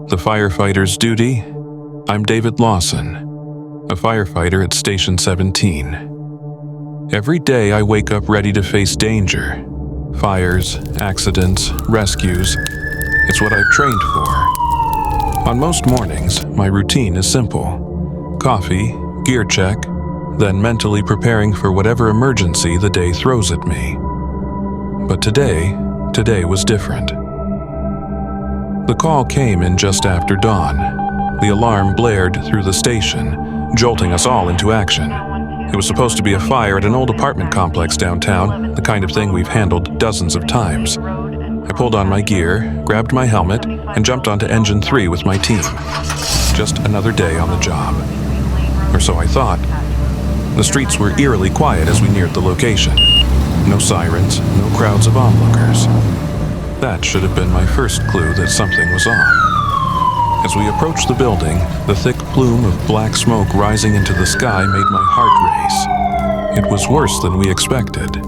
The Firefighter's Duty. I'm David Lawson, a firefighter at Station 17. Every day I wake up ready to face danger. Fires, accidents, rescues. It's what I've trained for. On most mornings, my routine is simple. Coffee, gear check, then mentally preparing for whatever emergency the day throws at me. But today was different. The call came in just after dawn. The alarm blared through the station, jolting us all into action. It was supposed to be a fire at an old apartment complex downtown, the kind of thing we've handled dozens of times. I pulled on my gear, grabbed my helmet, and jumped onto Engine 3 with my team. Just another day on the job. Or so I thought. The streets were eerily quiet as we neared the location. No sirens, no crowds of onlookers. That should have been my first clue that something was off. As we approached the building, the thick plume of black smoke rising into the sky made my heart race. It was worse than we expected.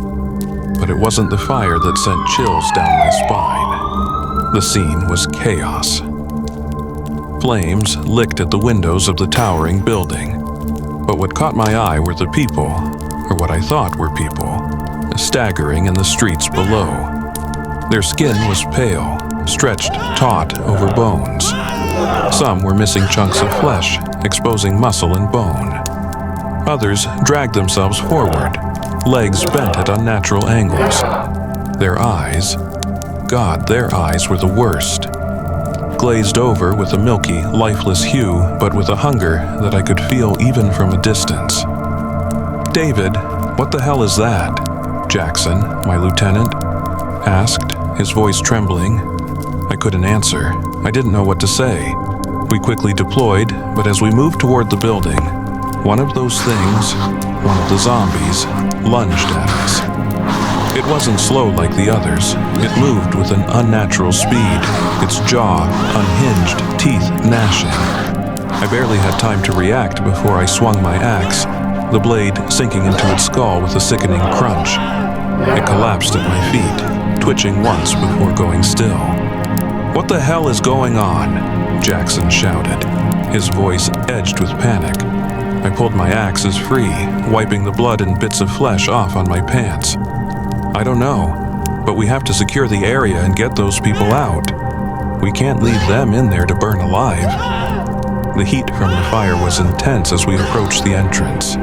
But it wasn't the fire that sent chills down my spine. The scene was chaos. Flames licked at the windows of the towering building. But what caught my eye were the people, or what I thought were people, staggering in the streets below. Their skin was pale, stretched taut over bones. Some were missing chunks of flesh, exposing muscle and bone. Others dragged themselves forward, legs bent at unnatural angles. Their eyes were the worst. Glazed over with a milky, lifeless hue, but with a hunger that I could feel even from a distance. "David, what the hell is that?" Jackson, my lieutenant, asked, his voice trembling. I couldn't answer. I didn't know what to say. We quickly deployed, but as we moved toward the building, one of those things, one of the zombies, lunged at us. It wasn't slow like the others. It moved with an unnatural speed, its jaw unhinged, teeth gnashing. I barely had time to react before I swung my axe, the blade sinking into its skull with a sickening crunch. It collapsed at my feet, twitching once before going still. "What the hell is going on?" Jackson shouted, his voice edged with panic. I pulled my axes free, wiping the blood and bits of flesh off on my pants. "I don't know, but we have to secure the area and get those people out. We can't leave them in there to burn alive." The heat from the fire was intense as we approached the entrance.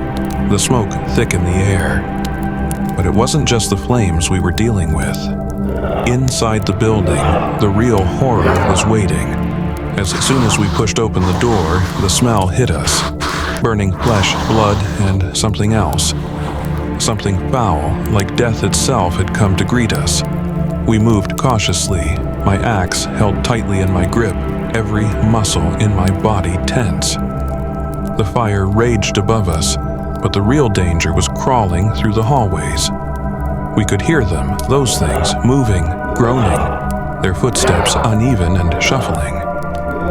The smoke thick in the air. But it wasn't just the flames we were dealing with. Inside the building, the real horror was waiting. As soon as we pushed open the door, the smell hit us. Burning flesh, blood, and something else. Something foul, like death itself, had come to greet us. We moved cautiously, my axe held tightly in my grip, every muscle in my body tense. The fire raged above us, but the real danger was crawling through the hallways. We could hear them, those things, moving, groaning, their footsteps uneven and shuffling.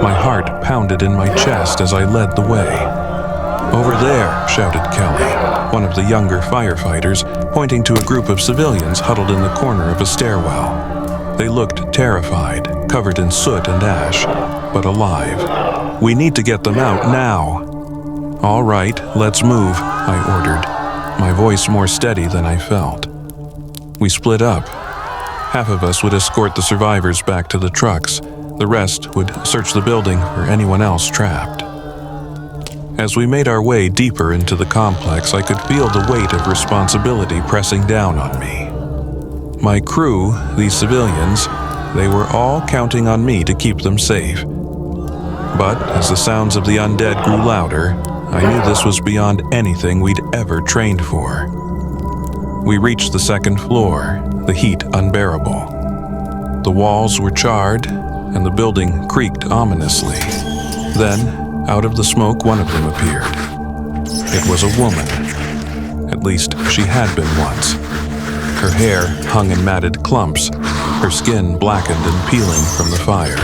My heart pounded in my chest as I led the way. "Over there," shouted Kelly, one of the younger firefighters, pointing to a group of civilians huddled in the corner of a stairwell. They looked terrified, covered in soot and ash, but alive. "We need to get them out now." "All right, let's move," I ordered, my voice more steady than I felt. We split up. Half of us would escort the survivors back to the trucks. The rest would search the building for anyone else trapped. As we made our way deeper into the complex, I could feel the weight of responsibility pressing down on me. My crew, these civilians, they were all counting on me to keep them safe. But as the sounds of the undead grew louder, I knew this was beyond anything we'd ever trained for. We reached the second floor, the heat unbearable. The walls were charred, and the building creaked ominously. Then, out of the smoke, one of them appeared. It was a woman. At least, she had been once. Her hair hung in matted clumps, her skin blackened and peeling from the fire.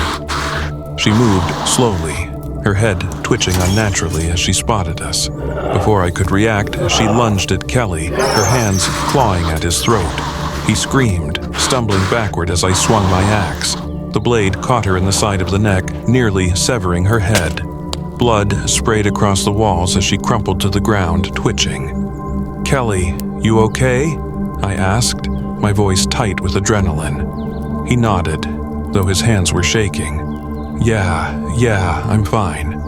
She moved slowly, her head twitching unnaturally as she spotted us. Before I could react, she lunged at Kelly, her hands clawing at his throat. He screamed, stumbling backward as I swung my axe. The blade caught her in the side of the neck, nearly severing her head. Blood sprayed across the walls as she crumpled to the ground, twitching. "Kelly, you okay?" I asked, my voice tight with adrenaline. He nodded, though his hands were shaking. Yeah, I'm fine."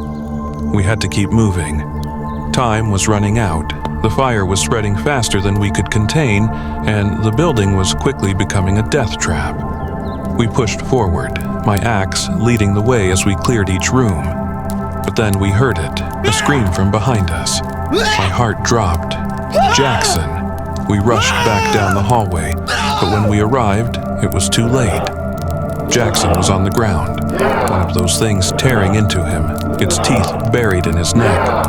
We had to keep moving. Time was running out. The fire was spreading faster than we could contain, and the building was quickly becoming a death trap. We pushed forward, my axe leading the way as we cleared each room. But then we heard it, a scream from behind us. My heart dropped. Jackson! We rushed back down the hallway, but when we arrived, it was too late. Jackson was on the ground, one of those things tearing into him, its teeth buried in his neck.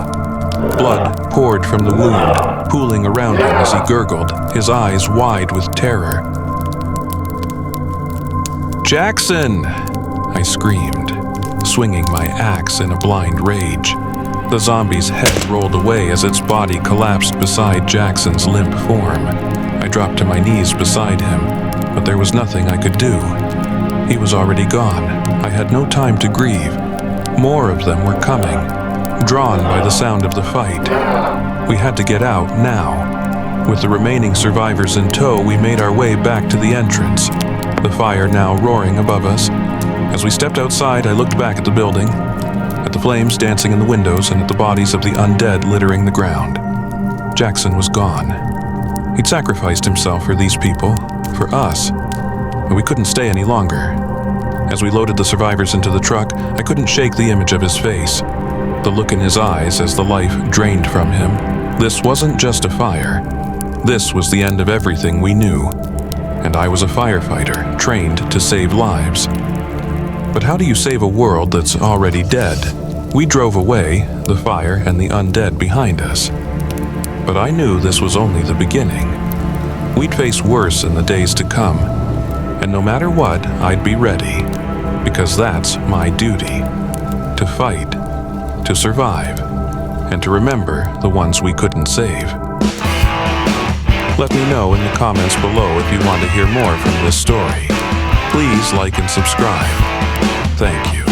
Blood poured from the wound, pooling around him as he gurgled, his eyes wide with terror. "Jackson!" I screamed, swinging my axe in a blind rage. The zombie's head rolled away as its body collapsed beside Jackson's limp form. I dropped to my knees beside him, but there was nothing I could do. He was already gone. I had no time to grieve. More of them were coming, drawn by the sound of the fight. We had to get out now. With the remaining survivors in tow, we made our way back to the entrance, the fire now roaring above us. As we stepped outside, I looked back at the building, at the flames dancing in the windows and at the bodies of the undead littering the ground. Jackson was gone. He'd sacrificed himself for these people, for us, but we couldn't stay any longer. As we loaded the survivors into the truck, I couldn't shake the image of his face, the look in his eyes as the life drained from him. This wasn't just a fire. This was the end of everything we knew. And I was a firefighter, trained to save lives. But how do you save a world that's already dead? We drove away, the fire and the undead behind us. But I knew this was only the beginning. We'd face worse in the days to come. And no matter what, I'd be ready. Because that's my duty. To fight, to survive, and to remember the ones we couldn't save. Let me know in the comments below if you want to hear more from this story. Please like and subscribe. Thank you.